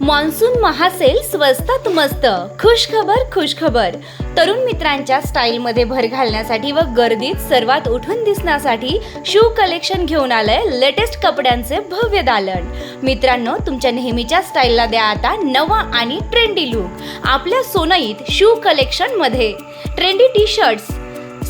Monsoon महासेल स्वस्तात मस्त. खुश खबर. तरुण मित्रांच्या स्टाईलमध्ये भर घालण्यासाठी व गर्दीत सर्वात उठून दिसण्यासाठी शू कलेक्शन घेऊन आलंय लेटेस्ट कपड्यांचे भव्य दालन. मित्रांनो, तुमच्या नेहमीच्या स्टाईलला द्या आता नवा आणि ट्रेंडी लुक. आपल्या सोनईत शू कलेक्शन मध्ये trendy T shirts,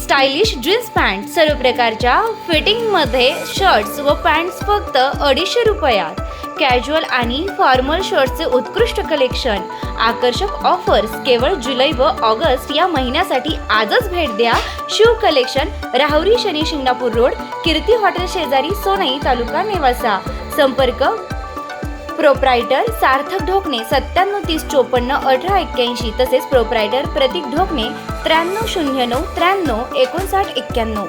stylish jeans pant, सर्व प्रकारच्या फिटिंगमध्ये शर्ट्स व पॅन्ट्स फक्त 250 रुपयात. कॅज्युअल आणि फॉर्मल शर्ट्सचे उत्कृष्ट कलेक्शन, आकर्षक ऑफर्स केवळ जुलै व ऑगस्ट या महिन्यासाठी. आजच भेट द्या shoe collection, Rahuri Shani Shingnapur road, Kirti hotel शेजारी, सोनई, तालुका नेवासा. संपर्क प्रोप्रायटर सार्थक ढोकणे 9730541881, तसेच प्रोप्रायटर प्रतीक ढोकणे 9309935991.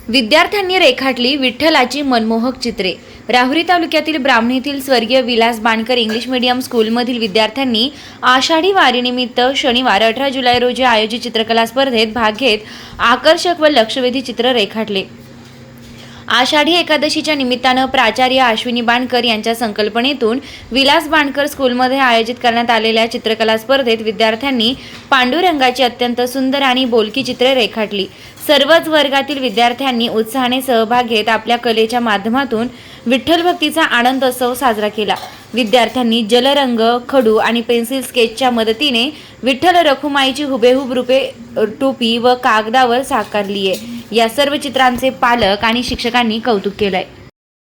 विद्यार्थ्यांनी रेखाटली विठ्ठलाची मनमोहक चित्रे. राहुरी तालुक्यातील ब्राह्मणी येथील स्वर्गीय विलास बाणकर इंग्लिश मीडियम स्कूलमधील विद्यार्थ्यांनी आषाढी वारीनिमित्त शनिवार 18 जुलै रोजी आयोजित चित्रकला स्पर्धेत भाग घेत आकर्षक व लक्षवेधी चित्र रेखाटले. आषाढी एकादशीच्या निमित्तानं प्राचार्य अश्विनी बाणकर यांच्या संकल्पनेतून विलास बाणकर स्कूलमध्ये आयोजित करण्यात आलेल्या चित्रकला स्पर्धेत विद्यार्थ्यांनी पांडुरंगाची अत्यंत सुंदर आणि बोलकी चित्रे रेखाटली. सर्वच वर्गातील विद्यार्थ्यांनी उत्साहाने सहभाग घेत आपल्या कलेच्या माध्यमातून विठ्ठल भक्तीचा आनंदोत्सव साजरा केला. विद्यार्थ्यांनी जलरंग, खडू आणि पेन्सिल स्केचच्या मदतीने विठ्ठल रखुमाईची हुबेहूब रूपे टोपी व कागदावर साकारली आहे. या सर्व चित्रांचे पालक आणि शिक्षकांनी कौतुक केलंय.